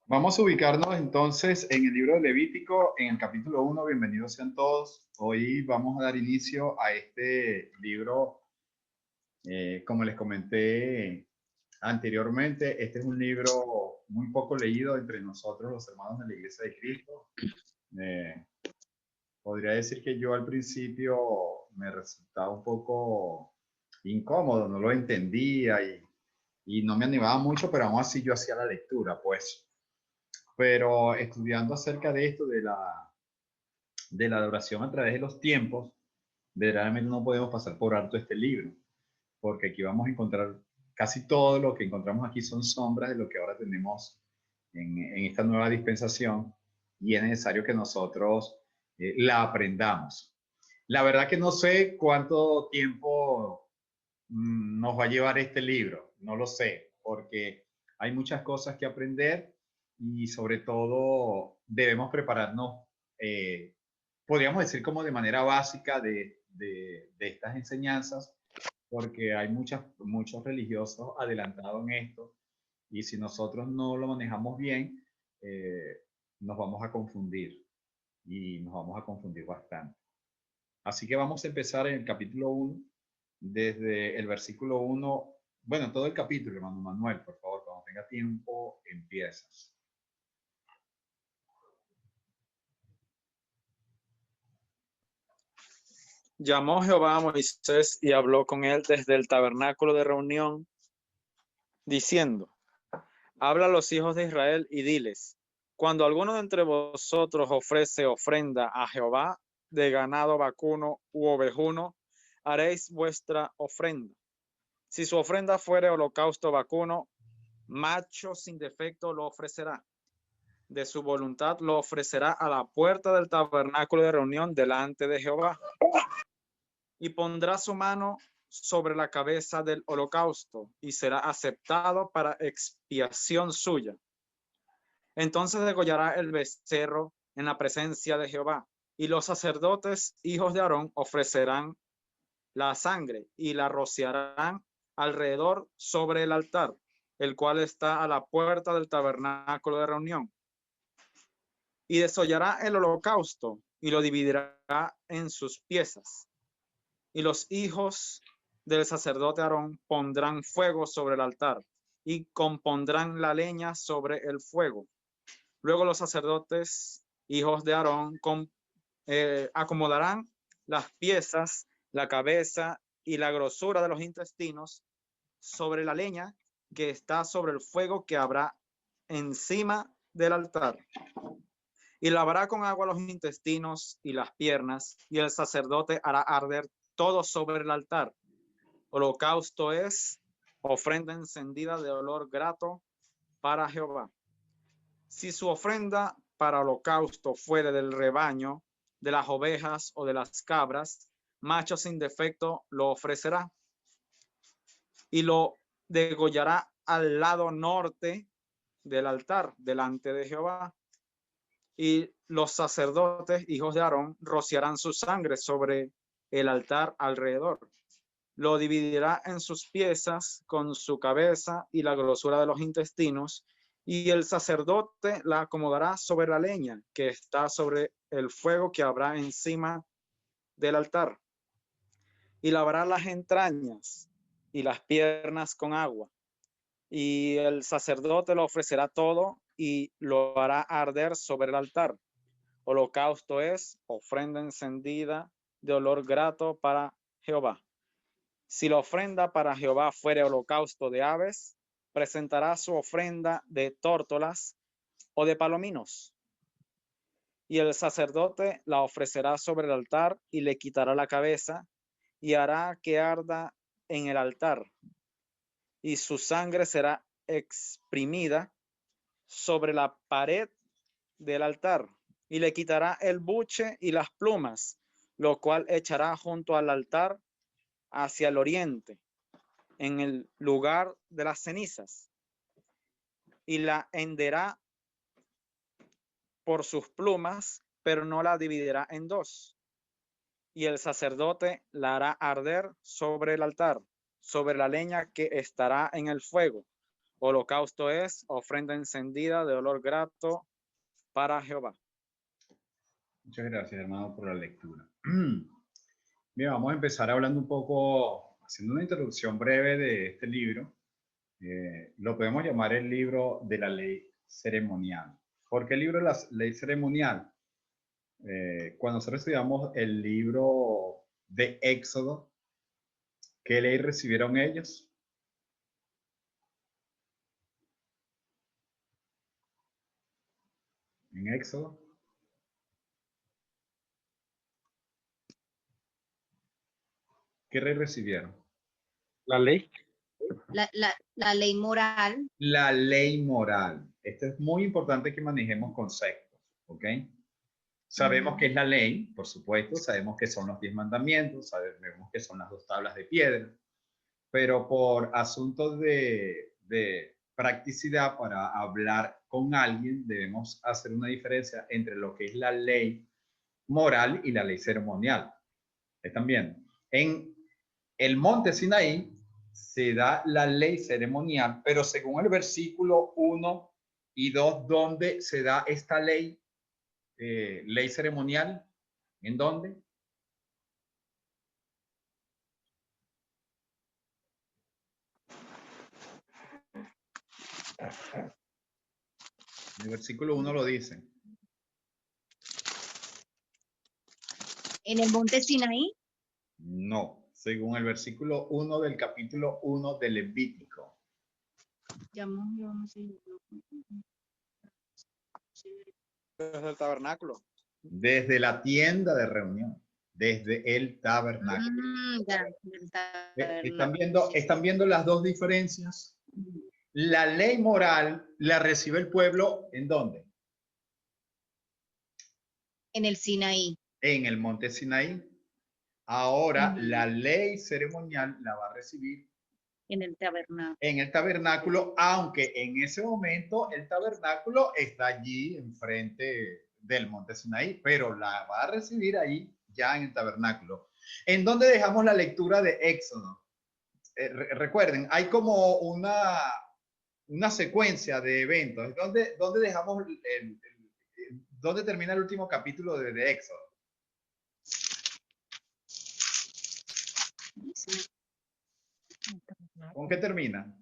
Vamos a ubicarnos entonces en el libro de Levítico, en el capítulo 1. Bienvenidos sean todos. Hoy vamos a dar inicio a este libro. Como les comenté anteriormente, este es un libro muy poco leído entre nosotros, los hermanos de la Iglesia de Cristo. Eh, Podría decir que yo al principio me resultaba un poco incómodo, no lo entendía y no me animaba mucho, pero aún así yo hacía la lectura, pues. Pero estudiando acerca de esto, de la adoración a través de los tiempos, verdaderamente no podemos pasar por alto este libro, porque aquí vamos a encontrar casi todo lo que encontramos aquí son sombras de lo que ahora tenemos en esta nueva dispensación, y es necesario que nosotros la aprendamos. La verdad que no sé cuánto tiempo nos va a llevar este libro, no lo sé, porque hay muchas cosas que aprender y sobre todo debemos prepararnos, podríamos decir como de manera básica de estas enseñanzas, porque hay muchos religiosos adelantados en esto y si nosotros no lo manejamos bien, eh, nos vamos a confundir y nos vamos a confundir bastante. Así que vamos a empezar en el capítulo 1, desde el versículo 1, bueno, todo el capítulo, hermano Manuel, por favor, cuando tenga tiempo, empiezas. Llamó Jehová a Moisés y habló con él desde el tabernáculo de reunión, diciendo: Habla a los hijos de Israel y diles: Cuando alguno de entre vosotros ofrece ofrenda a Jehová de ganado vacuno u ovejuno, haréis vuestra ofrenda. Si su ofrenda fuere holocausto vacuno, macho sin defecto lo ofrecerá. De su voluntad lo ofrecerá a la puerta del tabernáculo de reunión delante de Jehová. Y pondrá su mano sobre la cabeza del holocausto y será aceptado para expiación suya. Entonces degollará el becerro en la presencia de Jehová, y los sacerdotes, hijos de Aarón, ofrecerán la sangre y la rociarán alrededor sobre el altar, el cual está a la puerta del tabernáculo de reunión. Y desollará el holocausto y lo dividirá en sus piezas. Y los hijos del sacerdote Aarón pondrán fuego sobre el altar y compondrán la leña sobre el fuego. Luego los sacerdotes, hijos de Aarón, acomodarán las piezas, la cabeza y la grosura de los intestinos sobre la leña que está sobre el fuego que habrá encima del altar. Y lavará con agua los intestinos y las piernas, y el sacerdote hará arder todo sobre el altar. Holocausto es ofrenda encendida de olor grato para Jehová. Si su ofrenda para holocausto fuere del rebaño, de las ovejas o de las cabras, macho sin defecto lo ofrecerá. Y lo degollará al lado norte del altar, delante de Jehová. Y los sacerdotes, hijos de Aarón, rociarán su sangre sobre el altar alrededor. Lo dividirá en sus piezas con su cabeza y la grosura de los intestinos, y el sacerdote la acomodará sobre la leña que está sobre el fuego que habrá encima del altar. Y lavará las entrañas y las piernas con agua. Y el sacerdote lo ofrecerá todo y lo hará arder sobre el altar. Holocausto es ofrenda encendida de olor grato para Jehová. Si la ofrenda para Jehová fuere holocausto de aves, presentará su ofrenda de tórtolas o de palominos. Y el sacerdote la ofrecerá sobre el altar y le quitará la cabeza y hará que arda en el altar. Y su sangre será exprimida sobre la pared del altar. Y le quitará el buche y las plumas, lo cual echará junto al altar hacia el oriente, en el lugar de las cenizas, y la henderá por sus plumas, pero no la dividirá en dos. Y el sacerdote la hará arder sobre el altar, sobre la leña que estará en el fuego. Holocausto es ofrenda encendida de olor grato para Jehová. Muchas gracias, hermano, por la lectura. Bien, vamos a empezar hablando un poco, haciendo una introducción breve de este libro. Lo podemos llamar el libro de la ley ceremonial. ¿Por qué el libro de la ley ceremonial? Cuando nosotros estudiamos el libro de Éxodo, ¿qué ley recibieron ellos? En Éxodo. ¿Qué ley recibieron? La ley. La ley moral. La ley moral. Esto es muy importante que manejemos conceptos, ¿ok? Sabemos que es la ley, por supuesto, sabemos que son los 10 mandamientos, sabemos que son las 2 tablas de piedra, pero por asuntos de practicidad para hablar con alguien, debemos hacer una diferencia entre lo que es la ley moral y la ley ceremonial. ¿Están viendo? En el monte Sinaí se da la ley ceremonial, pero según el versículo 1 y 2, ¿dónde se da esta ley? Ley ceremonial, ¿en dónde? El versículo 1 lo dice. ¿En el monte Sinaí? No, según el versículo 1 del capítulo 1 de Levítico. Desde el tabernáculo. Desde la tienda de reunión, desde el tabernáculo. ¿Están viendo las dos diferencias? La ley moral la recibe el pueblo, ¿en dónde? En el Sinaí. En el monte Sinaí. Ahora, la ley ceremonial la va a recibir en el tabernáculo. En el tabernáculo, aunque en ese momento el tabernáculo está allí enfrente del monte Sinaí, pero la va a recibir ahí ya en el tabernáculo. ¿En dónde dejamos la lectura de Éxodo? Recuerden, hay como una secuencia de eventos. ¿Dónde dejamos dónde termina el último capítulo de Éxodo? ¿Con qué termina?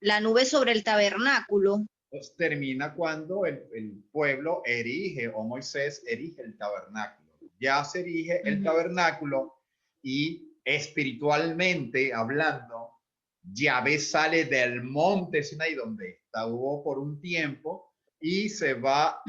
La nube sobre el tabernáculo. Pues termina cuando el pueblo erige, o Moisés erige el tabernáculo. Ya se erige el tabernáculo y espiritualmente hablando, Yahvé sale del monte Sinaí, donde estuvo por un tiempo, y se va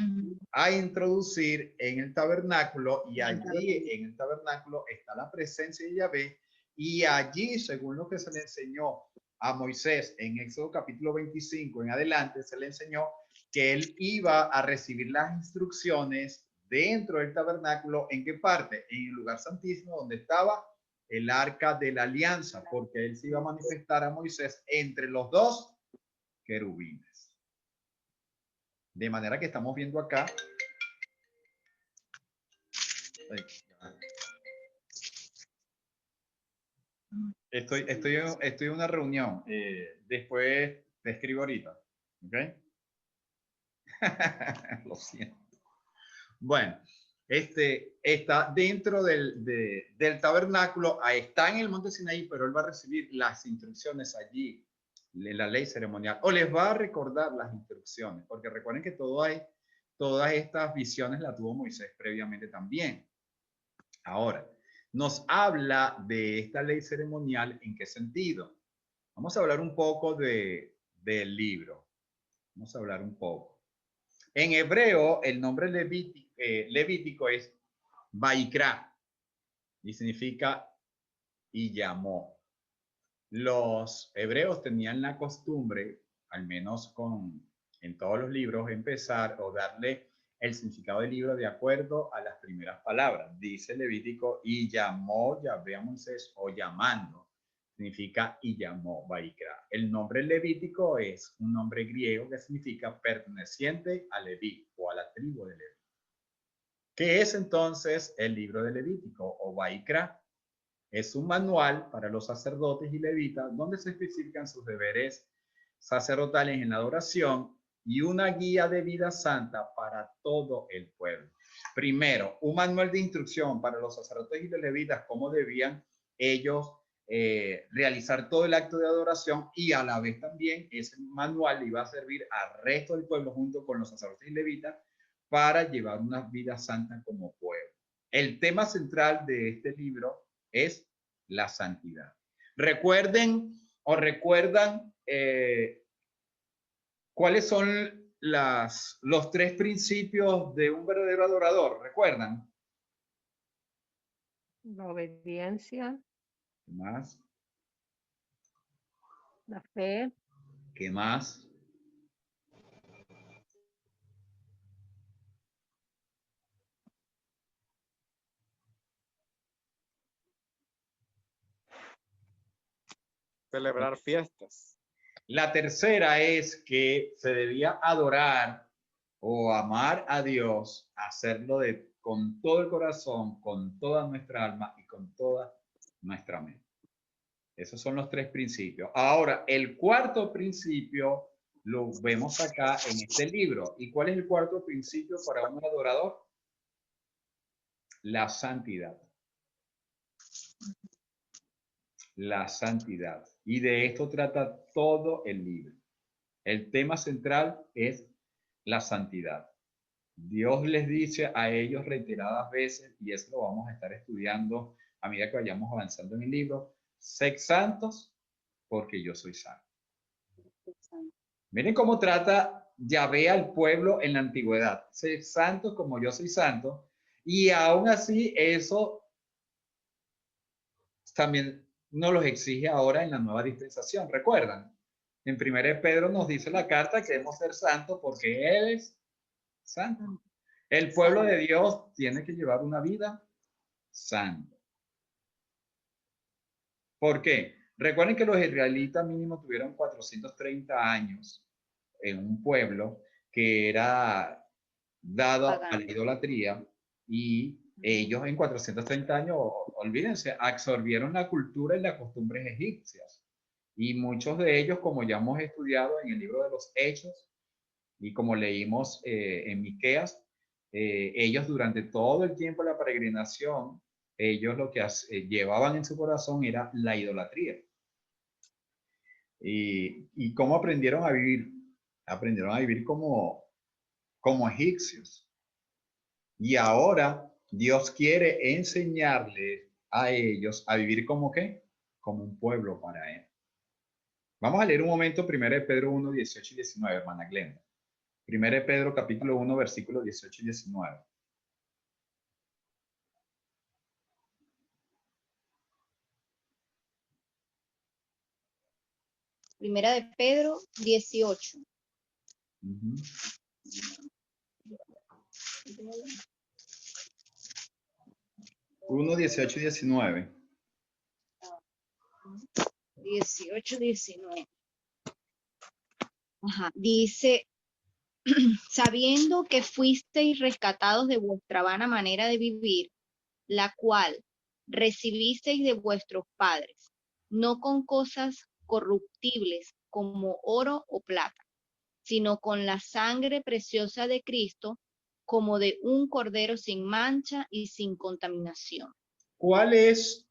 a introducir en el tabernáculo, y allí en el tabernáculo está la presencia de Yahvé, y allí, según lo que se le enseñó a Moisés en Éxodo capítulo 25 en adelante, se le enseñó que él iba a recibir las instrucciones dentro del tabernáculo. ¿En qué parte? En el lugar santísimo, donde estaba el arca de la alianza, porque él se iba a manifestar a Moisés entre los dos querubines. De manera que estamos viendo acá. Estoy en una reunión. Después te escribo ahorita. ¿Ok? Lo siento. Bueno, está dentro del tabernáculo, ahí está en el monte Sinaí, pero él va a recibir las instrucciones allí, la ley ceremonial, o les va a recordar las instrucciones, porque recuerden que todas estas visiones las tuvo Moisés previamente también. Ahora, nos habla de esta ley ceremonial, ¿en qué sentido? Vamos a hablar un poco del libro. Vamos a hablar un poco. En hebreo, el nombre levítico es Vaikra y significa y llamó. Los hebreos tenían la costumbre, al menos en todos los libros, empezar o darle el significado del libro de acuerdo a las primeras palabras. Dice Levítico, y llamó Yahvé a Moisés, o llamando, significa y llamó, Vaikra. El nombre Levítico es un nombre griego que significa perteneciente a Leví o a la tribu de Leví. ¿Qué es entonces el libro de Levítico o Vaikra? Es un manual para los sacerdotes y levitas donde se especifican sus deberes sacerdotales en la adoración y una guía de vida santa para todo el pueblo. Primero, un manual de instrucción para los sacerdotes y los levitas, cómo debían ellos realizar todo el acto de adoración, y a la vez también ese manual iba a servir al resto del pueblo junto con los sacerdotes y levitas para llevar una vida santa como pueblo. El tema central de este libro es la santidad. Recuerden o recuerdan cuáles son los tres principios de un verdadero adorador. ¿Recuerdan? La obediencia, ¿Qué más? la fe, ¿Qué más? Celebrar fiestas. La tercera es que se debía adorar o amar a Dios, hacerlo con todo el corazón, con toda nuestra alma y con toda nuestra mente. Esos son los tres principios. Ahora, el cuarto principio lo vemos acá en este libro. ¿Y cuál es el cuarto principio para un adorador? La santidad. La santidad. Y de esto trata todo el libro. El tema central es la santidad. Dios les dice a ellos reiteradas veces, y eso lo vamos a estar estudiando a medida que vayamos avanzando en el libro: sed santos porque yo soy santo. Miren cómo trata Yahvé al pueblo en la antigüedad: sed santos como yo soy santo. Y aún así eso también nos los exige ahora en la nueva dispensación. ¿Recuerdan? En 1 Pedro nos dice la carta que debemos ser santos porque Él es santo. El pueblo de Dios tiene que llevar una vida santa. ¿Por qué? Recuerden que los israelitas mínimo tuvieron 430 años en un pueblo que era dado a la idolatría, y ellos en 430 años, olvídense, absorbieron la cultura y las costumbres egipcias. Y muchos de ellos, como ya hemos estudiado en el libro de los Hechos y como leímos en Miqueas, ellos durante todo el tiempo de la peregrinación, ellos lo que llevaban en su corazón era la idolatría. ¿Y cómo aprendieron a vivir? Aprendieron a vivir como egipcios. Y ahora Dios quiere enseñarles a ellos a vivir como ¿qué? Como un pueblo para Él. Vamos a leer un momento 1 Pedro 1, 18 y 19, hermana Glenda. 1 Pedro capítulo 1, versículos 18 y 19. Primera de Pedro 18. 1, 18 y 19. 18, 19. Ajá. Dice, sabiendo que fuisteis rescatados de vuestra vana manera de vivir, la cual recibisteis de vuestros padres, no con cosas corruptibles como oro o plata, sino con la sangre preciosa de Cristo, como de un cordero sin mancha y sin contaminación. ¿Cuál es,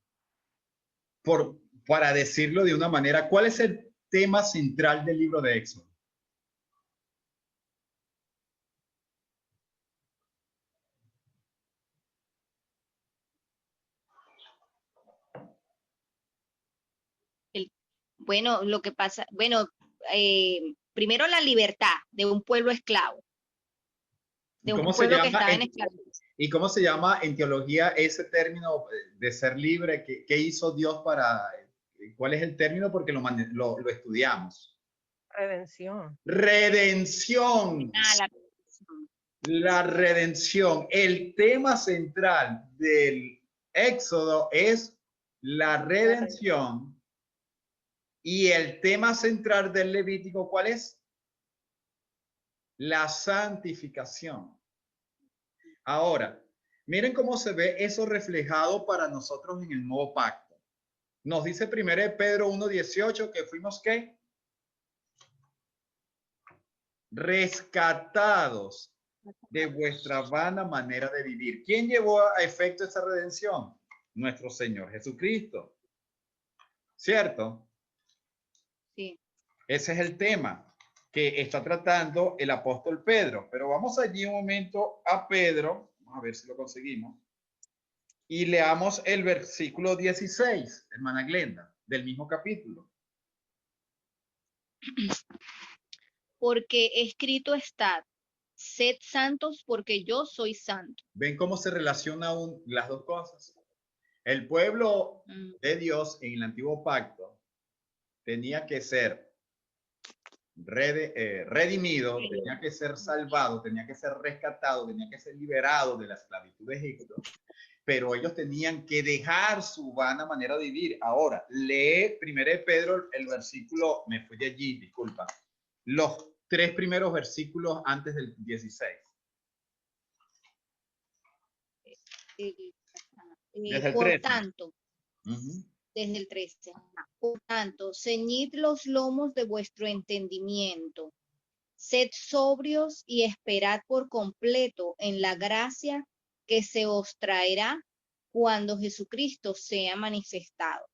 para decirlo de una manera, cuál es el tema central del libro de Éxodo? Bueno, lo que pasa, bueno, primero la libertad de un pueblo esclavo, de un ¿Cómo se pueblo que llama estaba en esclavitud. ¿Y cómo se llama en teología ese término de ser libre? ¿Qué hizo Dios para, cuál es el término? Porque lo estudiamos. redención. Redención. La redención. El tema central del Éxodo es la redención. Y el tema central del Levítico, ¿cuál es? La santificación. Ahora, miren cómo se ve eso reflejado para nosotros en el nuevo pacto. Nos dice 1 Pedro 1:18 que fuimos ¿qué? Rescatados de vuestra vana manera de vivir. ¿Quién llevó a efecto esa redención? Nuestro Señor Jesucristo. ¿Cierto? Sí. Ese es el tema que está tratando el apóstol Pedro. Pero vamos allí un momento a Pedro. Vamos a ver si lo conseguimos. Y leamos el versículo 16, hermana Glenda, del mismo capítulo. Porque escrito está, sed santos porque yo soy santo. ¿Ven cómo se relacionan las dos cosas? El pueblo de Dios en el antiguo pacto tenía que ser redimido, tenía que ser salvado, tenía que ser rescatado, tenía que ser liberado de la esclavitud de Egipto, pero ellos tenían que dejar su vana manera de vivir. Ahora, lee 1 Pedro el versículo, me fui allí, disculpa, los 3 primeros versículos antes del 16. Desde el Por 13. tanto, desde el 13. Por tanto, ceñid los lomos de vuestro entendimiento, sed sobrios y esperad por completo en la gracia que se os traerá cuando Jesucristo sea manifestado.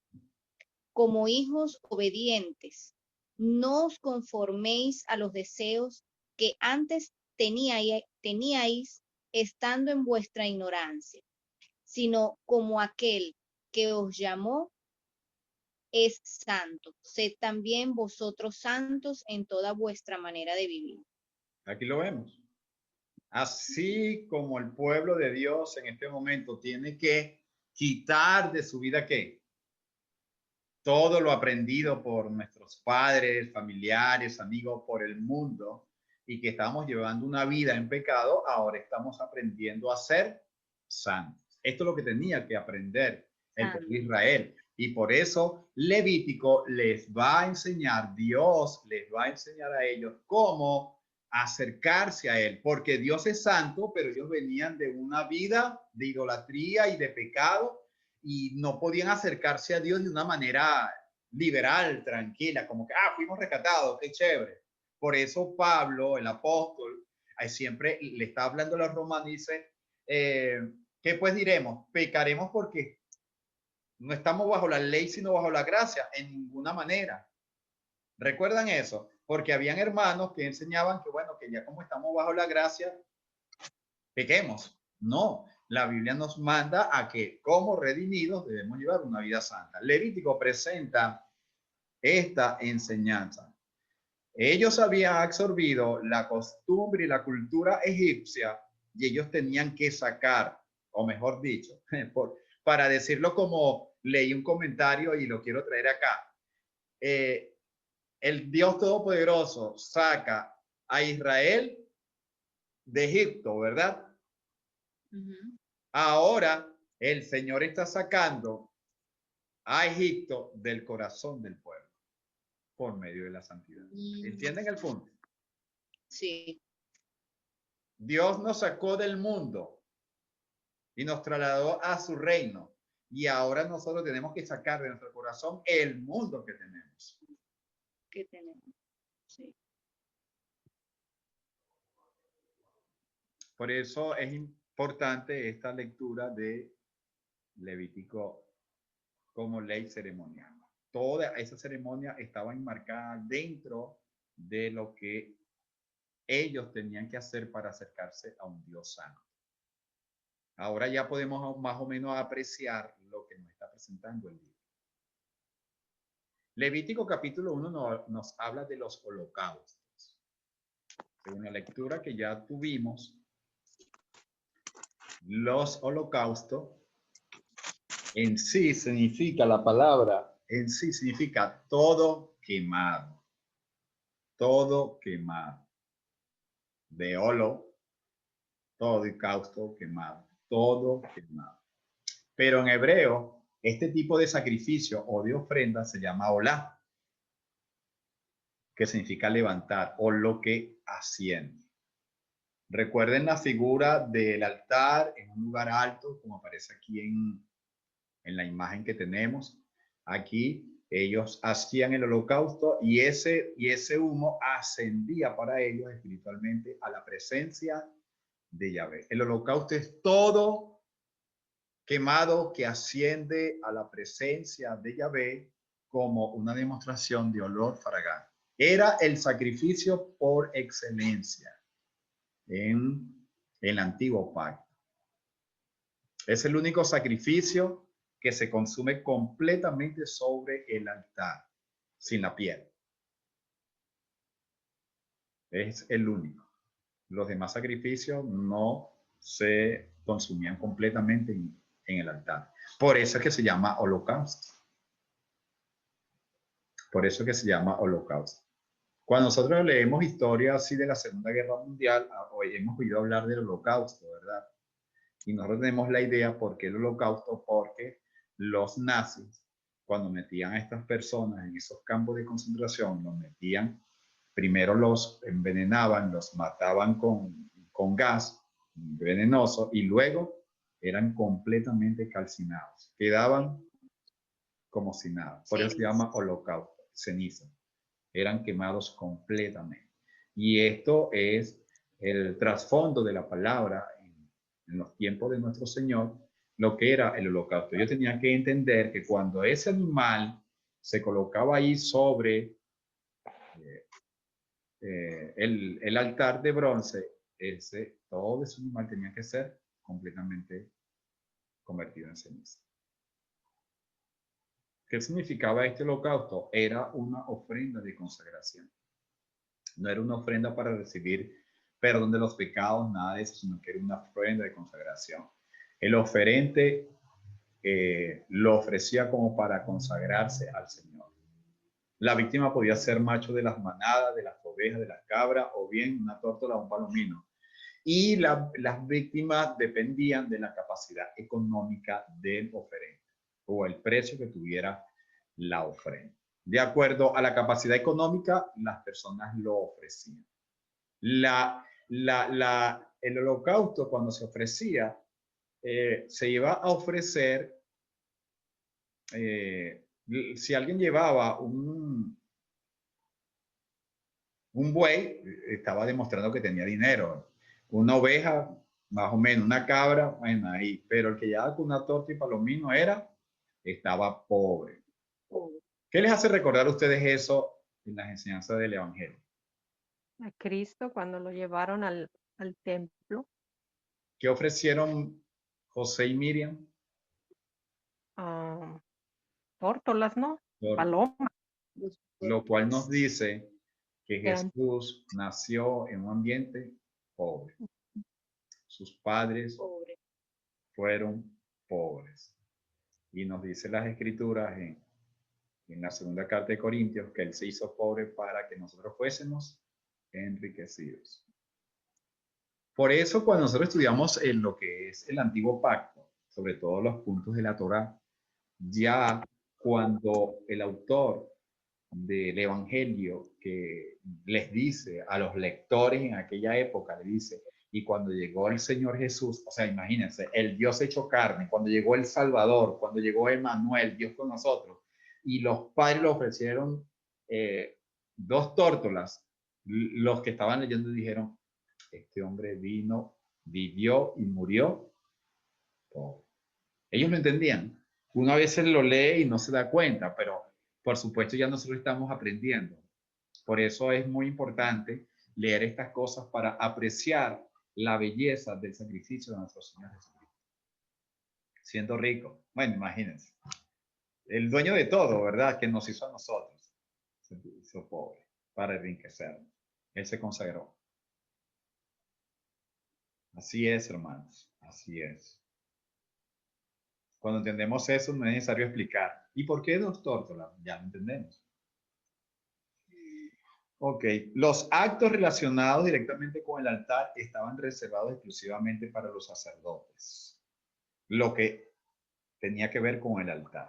Como hijos obedientes, no os conforméis a los deseos que antes teníais estando en vuestra ignorancia, sino como aquel que os llamó es santo. Sed también vosotros santos en toda vuestra manera de vivir. Aquí lo vemos. Así como el pueblo de Dios en este momento tiene que quitar de su vida ¿qué? Todo lo aprendido por nuestros padres, familiares, amigos, por el mundo, y que estamos llevando una vida en pecado, ahora estamos aprendiendo a ser santos. Esto es lo que tenía que aprender el pueblo de Israel. Y por eso Levítico les va a enseñar, Dios les va a enseñar a ellos cómo acercarse a él, porque Dios es santo, pero ellos venían de una vida de idolatría y de pecado y no podían acercarse a Dios de una manera liberal, tranquila, como que, fuimos rescatados, qué chévere. Por eso Pablo, el apóstol, siempre le está hablando a los romanos y dice, ¿qué pues diremos? Pecaremos porque no estamos bajo la ley, sino bajo la gracia, en ninguna manera. ¿Recuerdan eso? Porque habían hermanos que enseñaban que, bueno, que ya como estamos bajo la gracia, pequemos. No, la Biblia nos manda a que como redimidos debemos llevar una vida santa. Levítico presenta esta enseñanza. Ellos habían absorbido la costumbre y la cultura egipcia y ellos tenían que sacar, o mejor dicho, para decirlo como leí un comentario y lo quiero traer acá. El Dios Todopoderoso saca a Israel de Egipto, ¿verdad? Ahora el Señor está sacando a Egipto del corazón del pueblo por medio de la santidad. ¿Entienden el punto? Sí. Dios nos sacó del mundo y nos trasladó a su reino. Y ahora nosotros tenemos que sacar de nuestro corazón el mundo que tenemos. Sí. Por eso es importante esta lectura de Levítico como ley ceremonial. Toda esa ceremonia estaba enmarcada dentro de lo que ellos tenían que hacer para acercarse a un Dios santo. Ahora ya podemos más o menos apreciar lo que nos está presentando el libro. Levítico capítulo 1 nos habla de los holocaustos. Según la lectura que ya tuvimos, los holocaustos en sí significa, la palabra en sí significa todo quemado. Todo quemado. De holo, todo holocausto quemado. Todo quemado. Pero en hebreo, este tipo de sacrificio o de ofrenda se llama olá, que significa levantar o lo que asciende. Recuerden la figura del altar en un lugar alto, como aparece aquí en la imagen que tenemos. Aquí ellos hacían el holocausto y ese humo ascendía para ellos espiritualmente a la presencia de Yahvé. El holocausto es todo quemado que asciende a la presencia de Yahvé como una demostración de olor fragante. Era el sacrificio por excelencia en el antiguo pacto. Es el único sacrificio que se consume completamente sobre el altar, sin la piel. Es el único. Los demás sacrificios no se consumían completamente en el altar. Por eso es que se llama holocausto. Por eso es que se llama holocausto. Cuando nosotros leemos historia así de la Segunda Guerra Mundial, hoy hemos oído hablar del holocausto, ¿verdad? Y nosotros tenemos la idea, ¿por qué el holocausto? Porque los nazis, cuando metían a estas personas en esos campos de concentración, los metían, primero los envenenaban, los mataban con gas venenoso y luego eran completamente calcinados. Quedaban como si nada. Por eso se llama holocausto, ceniza. Eran quemados completamente. Y esto es el trasfondo de la palabra en los tiempos de nuestro Señor, lo que era el holocausto. Yo tenía que entender que cuando ese animal se colocaba ahí sobre el altar de bronce, todo ese animal tenía que ser completamente convertido en ceniza. ¿Qué significaba este holocausto? Era una ofrenda de consagración. No era una ofrenda para recibir perdón de los pecados, nada de eso, sino que era una ofrenda de consagración. El oferente lo ofrecía como para consagrarse al Señor. La víctima podía ser macho de las manadas, de las ovejas, de las cabras, o bien una tórtola o un palomino. Y las víctimas dependían de la capacidad económica del oferente o el precio que tuviera la ofrenda. De acuerdo a la capacidad económica, las personas lo ofrecían. El holocausto, cuando se ofrecía, se iba a ofrecer, si alguien llevaba un buey, estaba demostrando que tenía dinero. Una oveja, más o menos, una cabra, bueno, ahí. Pero el que llevaba con una torta y palomino estaba pobre. ¿Qué les hace recordar a ustedes eso en las enseñanzas del Evangelio? A Cristo cuando lo llevaron al templo. ¿Qué ofrecieron José y Miriam? Tórtolas, ¿no? Torta. Paloma. Lo cual nos dice que Eran Jesús nació en un ambiente pobre. Sus padres fueron pobres. Y nos dice las escrituras en la segunda carta de Corintios que Él se hizo pobre para que nosotros fuésemos enriquecidos. Por eso cuando nosotros estudiamos en lo que es el antiguo pacto, sobre todo los puntos de la Torá, ya cuando el autor del Evangelio que les dice a los lectores en aquella época, le dice, y cuando llegó el Señor Jesús, o sea, imagínense, el Dios hecho carne, cuando llegó el Salvador, cuando llegó Emmanuel, Dios con nosotros, y los padres le ofrecieron 2 tórtolas, los que estaban leyendo dijeron, este hombre vino, vivió y murió pobre. Ellos lo entendían. Uno a veces lo lee y no se da cuenta, pero por supuesto ya nosotros estamos aprendiendo. Por eso es muy importante leer estas cosas para apreciar la belleza del sacrificio de nuestro Señor Jesucristo. Siendo rico. Bueno, imagínense. El dueño de todo, ¿verdad? Que nos hizo a nosotros. Se hizo pobre para enriquecernos. Él se consagró. Así es, hermanos. Así es. Cuando entendemos eso, no es necesario explicar. ¿Y por qué 2 tórtolas? Ya lo entendemos. Ok, los actos relacionados directamente con el altar estaban reservados exclusivamente para los sacerdotes. Lo que tenía que ver con el altar.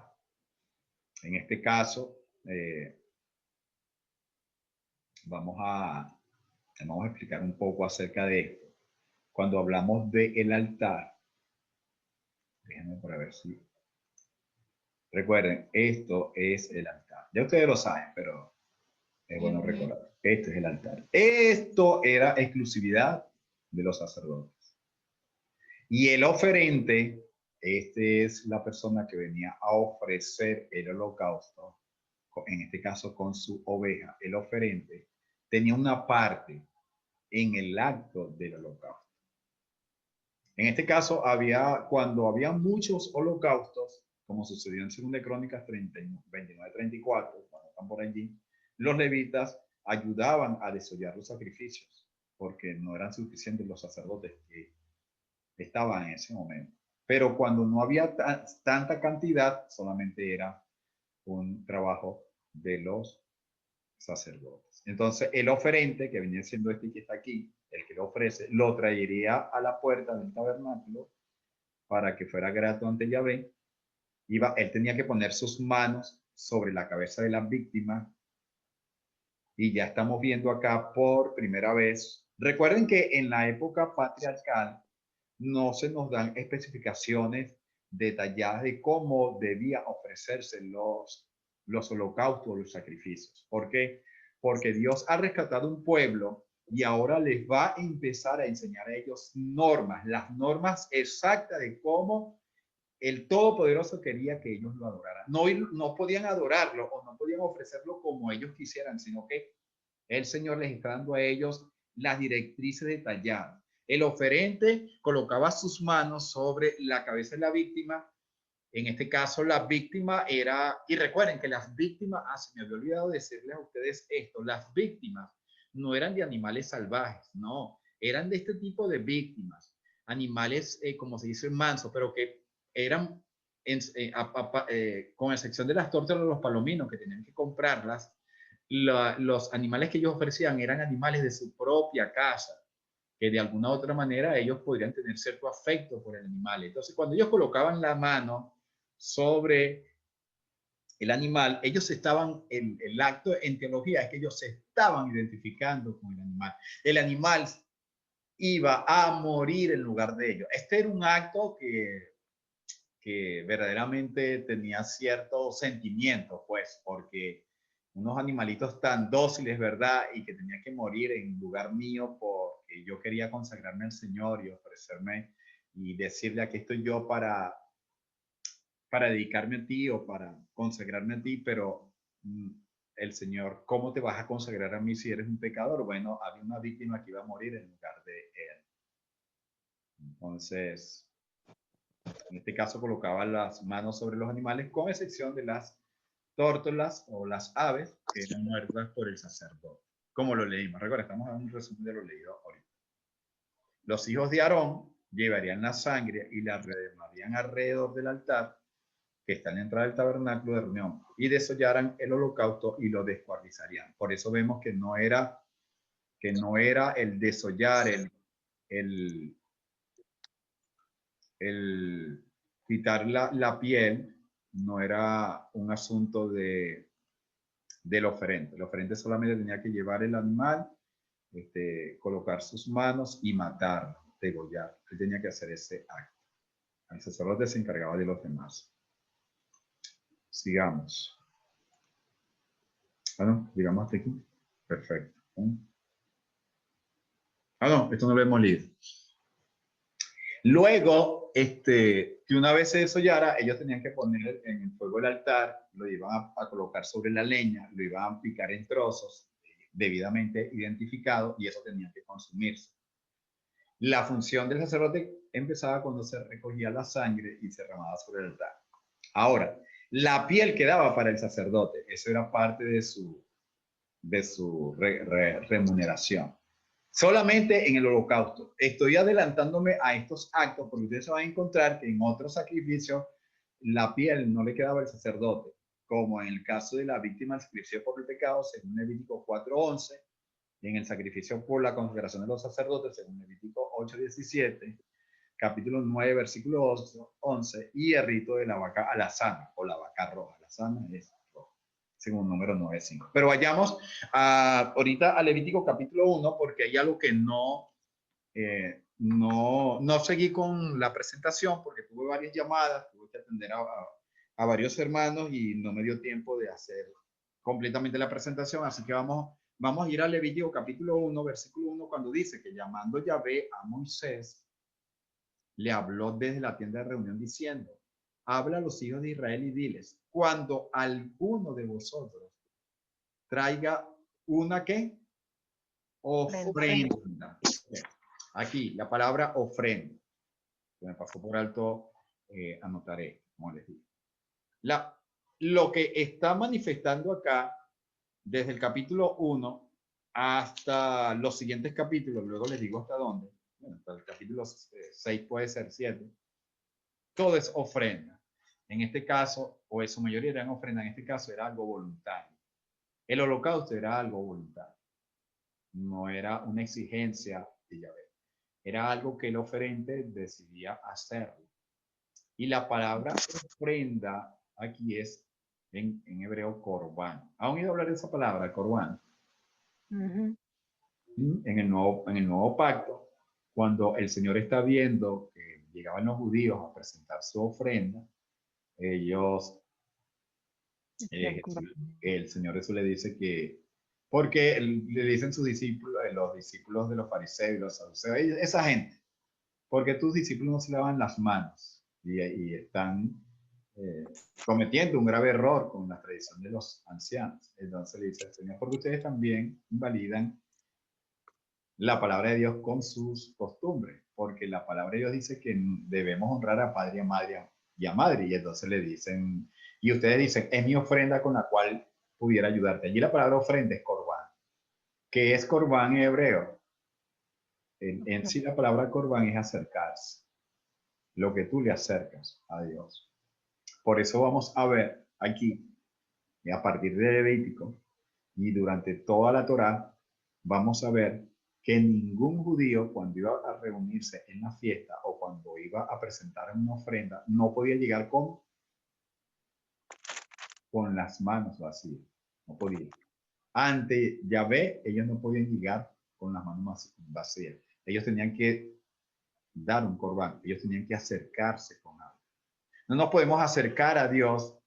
En este caso, vamos a explicar un poco acerca de esto. Cuando hablamos del altar, déjenme por ver si Recuerden, esto es el altar. Ya ustedes lo saben, pero es bueno Ujú. recordar. Este es el altar. Esto era exclusividad de los sacerdotes. Y el oferente, este es la persona que venía a ofrecer el holocausto, en este caso con su oveja. El oferente tenía una parte en el acto del holocausto. En este caso, cuando había muchos holocaustos, como sucedió en 2 Crónicas 29-34, cuando están por allí, los levitas ayudaban a desollar los sacrificios, porque no eran suficientes los sacerdotes que estaban en ese momento. Pero cuando no había tanta cantidad, solamente era un trabajo de los sacerdotes. Entonces, el oferente, que venía siendo este que está aquí, el que lo ofrece, lo traería a la puerta del tabernáculo para que fuera grato ante Yahvé. Él tenía que poner sus manos sobre la cabeza de la víctima. Y ya estamos viendo acá por primera vez. Recuerden que en la época patriarcal no se nos dan especificaciones detalladas de cómo debía ofrecerse los holocaustos, los sacrificios. ¿Por qué? Porque Dios ha rescatado un pueblo y ahora les va a empezar a enseñar a ellos normas, las normas exactas de cómo el Todopoderoso quería que ellos lo adoraran. No podían adorarlo o no podían ofrecerlo como ellos quisieran, sino que el Señor les está dando a ellos las directrices detalladas. El oferente colocaba sus manos sobre la cabeza de la víctima. En este caso, la víctima era, y recuerden que las víctimas, se me había olvidado decirles a ustedes esto, las víctimas no eran de animales salvajes, no, eran de este tipo de víctimas, animales, como se dice, mansos, pero que eran, con excepción de las tórtolas o los palominos, que tenían que comprarlas, los animales que ellos ofrecían eran animales de su propia casa, que de alguna u otra manera ellos podrían tener cierto afecto por el animal. Entonces, cuando ellos colocaban la mano sobre el animal, ellos estaban, el acto en teología es que ellos se estaban identificando con el animal. El animal iba a morir en lugar de ellos. Este era un acto que verdaderamente tenía cierto sentimiento, pues, porque unos animalitos tan dóciles, ¿verdad? Y que tenía que morir en lugar mío porque yo quería consagrarme al Señor y ofrecerme y decirle, aquí estoy yo para dedicarme a ti o para consagrarme a ti, pero el Señor, ¿cómo te vas a consagrar a mí si eres un pecador? Bueno, había una víctima que iba a morir en lugar de él. Entonces, en este caso colocaba las manos sobre los animales, con excepción de las tórtolas o las aves que eran muertas por el sacerdote. Como lo leímos, recuerda, estamos dando un resumen de lo leído ahorita. Los hijos de Aarón llevarían la sangre y la derramarían alrededor del altar que está en la entrada del tabernáculo de reunión y desollaran el holocausto y lo descuartizarían. Por eso vemos que no era el desollar, el quitar la piel, no era un asunto del oferente. El oferente solamente tenía que llevar el animal, colocar sus manos y matar, degollar. Él tenía que hacer ese acto. El sacerdote se encargaba de los demás. Sigamos. No, digamos hasta aquí. Perfecto. No, esto no lo hemos leído. Luego, que una vez se desollara, ellos tenían que poner en el fuego el altar, lo iban a colocar sobre la leña, lo iban a picar en trozos, debidamente identificados, y eso tenía que consumirse. La función del sacerdote empezaba cuando se recogía la sangre y se derramaba sobre el altar. Ahora, la piel quedaba para el sacerdote, eso era parte de su remuneración. Solamente en el holocausto. Estoy adelantándome a estos actos porque ustedes se van a encontrar que en otros sacrificios la piel no le quedaba al sacerdote, como en el caso de la víctima del sacrificio por el pecado, según Levítico 4:11, y en el sacrificio por la consagración de los sacerdotes, según Levítico 8:17, capítulo 9, versículo 11, y el rito de la vaca alazana o la vaca roja. Alazana es roja, según número 9:5. Pero vayamos ahorita a Levítico capítulo 1, porque hay algo que no seguí con la presentación porque tuve varias llamadas, tuve que atender a varios hermanos y no me dio tiempo de hacer completamente la presentación, así que vamos a ir a Levítico capítulo 1, versículo 1, cuando dice que llamando Yahvé a Moisés, le habló desde la tienda de reunión diciendo, habla a los hijos de Israel y diles, cuando alguno de vosotros traiga una ¿qué? Ofrenda. Aquí, la palabra ofrenda. Que me pasó por alto, anotaré, como les digo. Lo que está manifestando acá, desde el capítulo 1 hasta los siguientes capítulos, luego les digo hasta dónde, bueno, hasta el capítulo 6 puede ser 7, todo es ofrenda. En este caso, o en su mayoría eran ofrenda, en este caso era algo voluntario. El holocausto era algo voluntario. No era una exigencia de Yahvé. Era algo que el oferente decidía hacerlo. Y la palabra ofrenda aquí es en hebreo corbán. ¿Han oído hablar de esa palabra, corbán? Ujú. En el nuevo pacto, cuando el Señor está viendo que llegaban los judíos a presentar su ofrenda, ellos, el Señor Jesús le dice que, porque le dicen sus discípulos, los discípulos de los fariseos y los saduceos, esa gente, porque tus discípulos no se lavan las manos y están cometiendo un grave error con la tradición de los ancianos. Entonces le dice al Señor, porque ustedes también invalidan la palabra de Dios con sus costumbres, porque la palabra de Dios dice que debemos honrar a padre y a madre, y entonces le dicen, y ustedes dicen, es mi ofrenda con la cual pudiera ayudarte. Allí la palabra ofrenda es corbán. ¿Qué es corbán en hebreo? En sí la palabra corbán es acercarse, lo que tú le acercas a Dios. Por eso vamos a ver aquí, a partir de Levítico, y durante toda la Torá, vamos a ver que ningún judío, cuando iba a reunirse en la fiesta o cuando iba a presentar una ofrenda, no podía llegar con las manos vacías. No podía. Ante Yahvé, ellos no podían llegar con las manos vacías. Ellos tenían que dar un corbán. Ellos tenían que acercarse con algo. No nos podemos acercar a Dios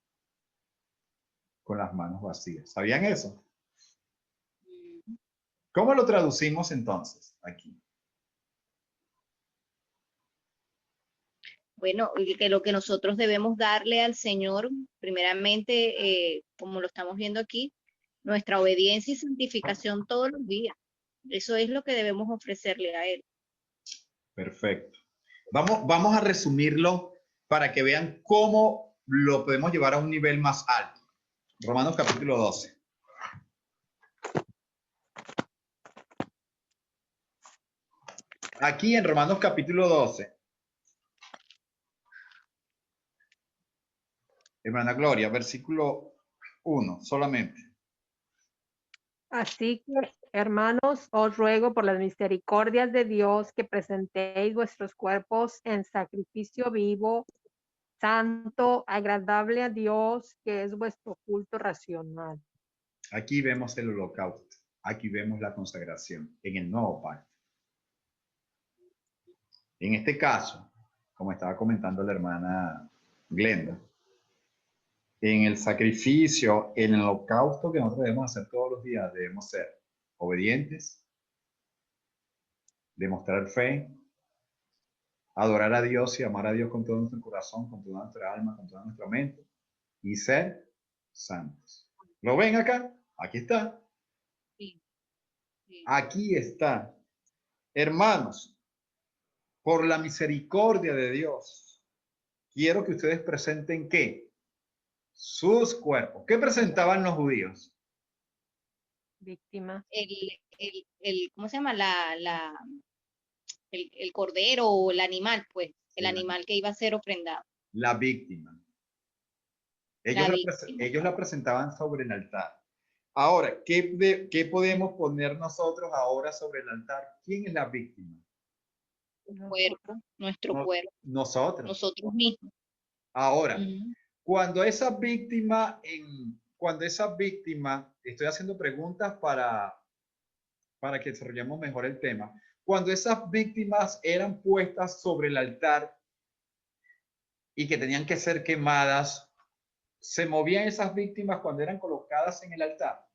con las manos vacías. ¿Sabían eso? ¿Cómo lo traducimos entonces aquí? Bueno, y que lo que nosotros debemos darle al Señor, primeramente, como lo estamos viendo aquí, nuestra obediencia y santificación todos los días. Eso es lo que debemos ofrecerle a Él. Perfecto. Vamos a resumirlo para que vean cómo lo podemos llevar a un nivel más alto. Romanos capítulo 12. Aquí en Romanos capítulo 12. Hermana Gloria, versículo 1 solamente. Así que, hermanos, os ruego por las misericordias de Dios que presentéis vuestros cuerpos en sacrificio vivo, santo, agradable a Dios, que es vuestro culto racional. Aquí vemos el holocausto. Aquí vemos la consagración en el nuevo pacto. En este caso, como estaba comentando la hermana Glenda, en el sacrificio, en el holocausto que nosotros debemos hacer todos los días, debemos ser obedientes, demostrar fe, adorar a Dios y amar a Dios con todo nuestro corazón, con toda nuestra alma, con toda nuestra mente y ser santos. ¿Lo ven acá? Aquí está. Sí, sí. Aquí está. Hermanos, por la misericordia de Dios, quiero que ustedes presenten ¿qué? Sus cuerpos. ¿Qué presentaban los judíos? Víctima. ¿Cómo se llama? El cordero o el animal, pues, el Sí, animal que iba a ser ofrendado. la víctima. Ellos la presentaban sobre el altar. Ahora, ¿qué podemos poner nosotros ahora sobre el altar? ¿Quién es la víctima? Nuestro cuerpo, Nosotros. nosotros mismos. Ahora, Ujú. cuando esa víctima, estoy haciendo preguntas para que desarrollemos mejor el tema. Cuando esas víctimas eran puestas sobre el altar y que tenían que ser quemadas, ¿Se movían esas víctimas cuando eran colocadas en el altar?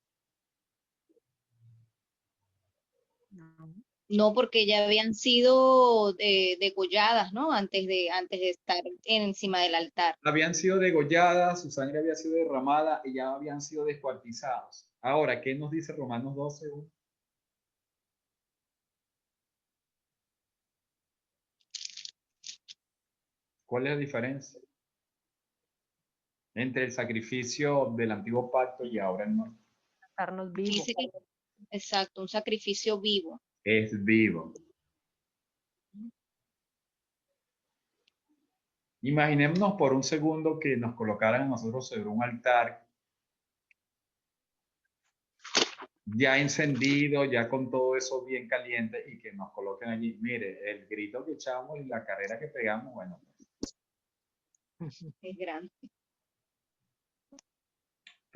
No, porque ya habían sido degolladas, ¿no? Antes de estar encima del altar. Habían sido degolladas, su sangre había sido derramada y ya habían sido descuartizados. Ahora, ¿qué nos dice Romanos 12? ¿Cuál es la diferencia entre el sacrificio del antiguo pacto y ahora el nuevo? Estarnos vivos. Dice que, exacto, un sacrificio vivo. Es vivo. Imaginémonos por un segundo que nos colocaran a nosotros sobre un altar ya encendido, ya con todo eso bien caliente y que nos coloquen allí. Mire, el grito que echamos y la carrera que pegamos, bueno, Es grande.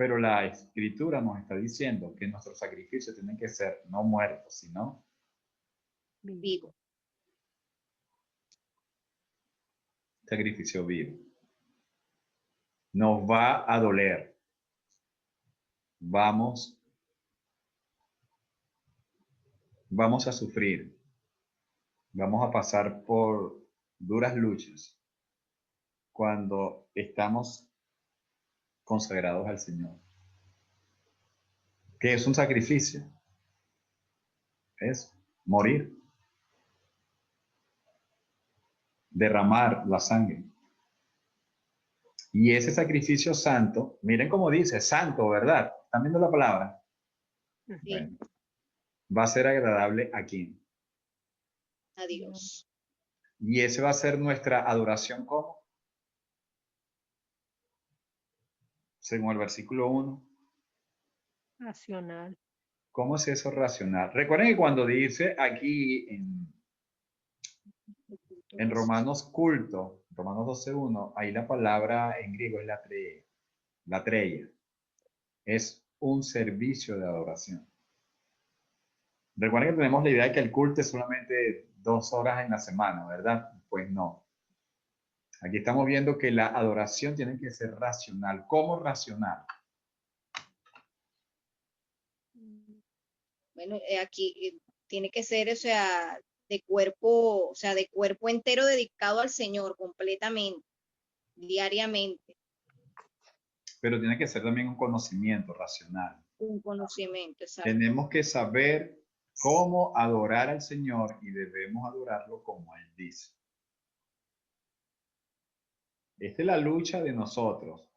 pero la escritura nos está diciendo que nuestros sacrificios tienen que ser no muertos, sino Vivo. sacrificio vivo. Nos va a doler. Vamos a sufrir. Vamos a pasar por duras luchas cuando estamos consagrados al Señor. ¿Qué es un sacrificio? Es morir. Derramar la sangre. Y ese sacrificio santo, miren cómo dice, santo, ¿verdad? ¿Están viendo la palabra? Sí. Bueno, va a ser agradable a quién. A Dios. Y ese va a ser nuestra adoración, ¿cómo? Según el versículo 1. Racional. ¿Cómo es eso racional? Recuerden que cuando dice aquí en Romanos culto, Romanos 12:1, ahí la palabra en griego es latreia. Es un servicio de adoración. Recuerden que tenemos la idea de que el culto es solamente 2 horas en la semana, ¿verdad? Pues no. Aquí estamos viendo que la adoración tiene que ser racional. ¿Cómo racional? Bueno, aquí tiene que ser, o sea, de cuerpo entero dedicado al Señor completamente, diariamente, Pero tiene que ser también un conocimiento racional. un conocimiento, exacto. Tenemos que saber cómo adorar al Señor y debemos adorarlo como Él dice. Esta es la lucha de nosotros,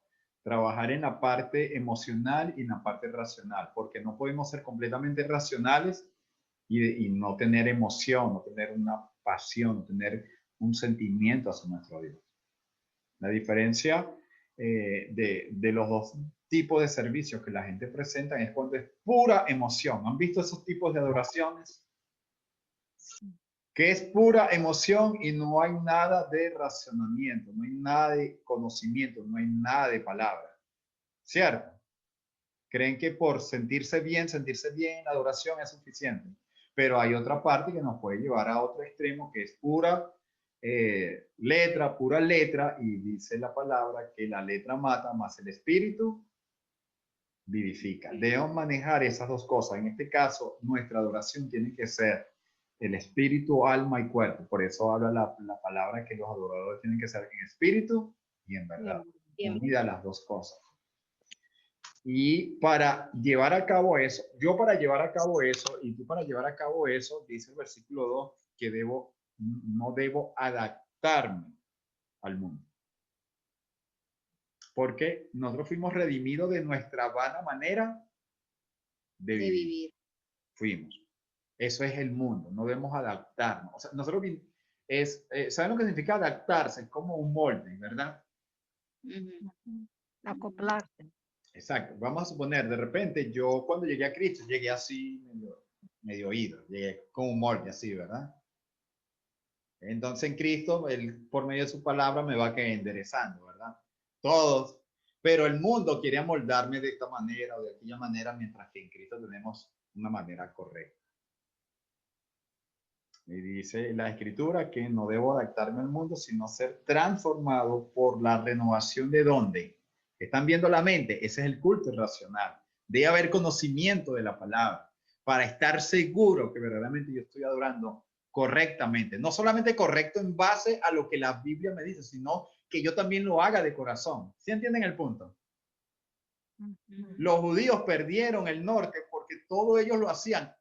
trabajar en la parte emocional y en la parte racional, porque no podemos ser completamente racionales y no tener emoción, no tener una pasión, no tener un sentimiento hacia nuestro Dios. La diferencia de los dos tipos de servicios que la gente presenta es cuando es pura emoción. ¿Han visto esos tipos de adoraciones? Que es pura emoción y no hay nada de razonamiento, no hay nada de conocimiento, no hay nada de palabra. ¿Cierto? Creen que por sentirse bien en la adoración es suficiente. Pero hay otra parte que nos puede llevar a otro extremo que es pura letra, y dice la palabra que la letra mata, más el espíritu vivifica. Debemos manejar esas dos cosas. En este caso, nuestra adoración tiene que ser el espíritu, alma y cuerpo. Por eso habla la palabra que los adoradores tienen que ser en espíritu y en verdad. Unida las dos cosas. Y para llevar a cabo eso, yo para llevar a cabo eso y tú para llevar a cabo eso, dice el versículo 2, que no debo adaptarme al mundo. Porque nosotros fuimos redimidos de nuestra vana manera de vivir. Fuimos. Eso es el mundo, no debemos adaptarnos. O sea, nosotros ¿saben lo que significa adaptarse? Es como un molde, ¿verdad? Acoplarse. Exacto. Vamos a suponer, de repente, yo cuando llegué a Cristo, llegué así, medio oído, llegué con un molde así, ¿verdad? Entonces en Cristo, Él por medio de su palabra me va enderezando, ¿verdad? Todos. Pero el mundo quiere amoldarme de esta manera o de aquella manera, mientras que en Cristo tenemos una manera correcta. Y dice la Escritura que no debo adaptarme al mundo, sino ser transformado por la renovación de ¿dónde? Están viendo la mente, ese es el culto irracional. Debe haber conocimiento de la palabra para estar seguro que verdaderamente yo estoy adorando correctamente. No solamente correcto en base a lo que la Biblia me dice, sino que yo también lo haga de corazón. ¿Sí entienden el punto? Los judíos perdieron el norte porque todos ellos lo hacían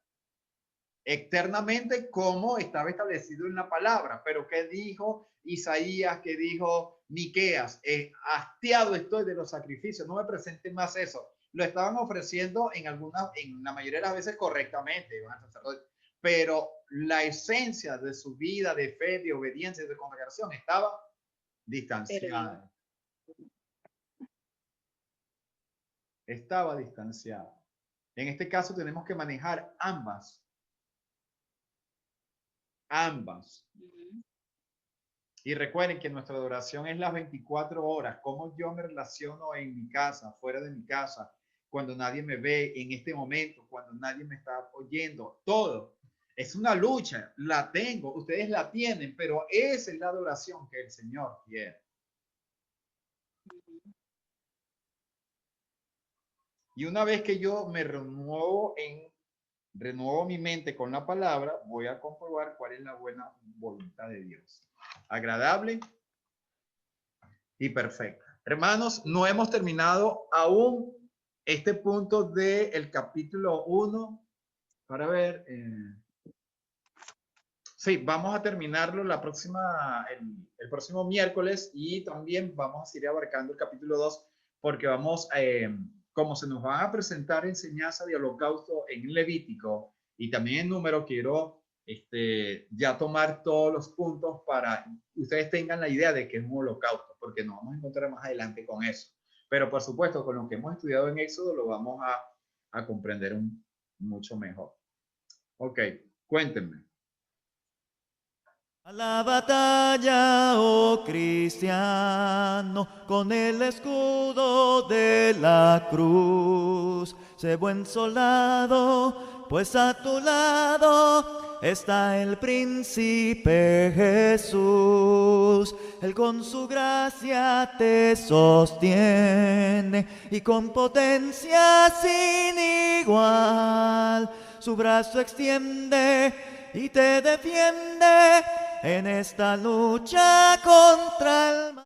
externamente como estaba establecido en la palabra. Pero ¿qué dijo Isaías? ¿Qué dijo Miqueas? Hastiado estoy de los sacrificios, no me presenten más eso. Lo estaban ofreciendo en la mayoría de las veces correctamente, pero la esencia de su vida de fe, de obediencia y de congregación estaba distanciada. Estaba distanciada. En este caso tenemos que manejar ambas. Y recuerden que nuestra adoración es las 24 horas. Cómo yo me relaciono en mi casa, fuera de mi casa, cuando nadie me ve, en este momento, cuando nadie me está oyendo, todo. Es una lucha, la tengo, ustedes la tienen, pero esa es la adoración que el Señor quiere. Y una vez que yo me renuevo mi mente con la palabra, voy a comprobar cuál es la buena voluntad de Dios. Agradable y perfecta. Hermanos, no hemos terminado aún este punto del capítulo 1. Para ver. Sí, vamos a terminarlo el próximo miércoles y también vamos a seguir abarcando el capítulo 2 porque vamos, como se nos van a presentar enseñanzas de holocausto en Levítico y también en Número, quiero ya tomar todos los puntos para que ustedes tengan la idea de que es un holocausto, porque nos vamos a encontrar más adelante con eso. Pero por supuesto, con lo que hemos estudiado en Éxodo lo vamos a comprender mucho mejor. Ok, cuéntenme. A la batalla, oh cristiano, con el escudo de la cruz. Sé buen soldado, pues a tu lado está el príncipe Jesús. Él con su gracia te sostiene y con potencia sin igual su brazo extiende y te defiende en esta lucha contra el mal.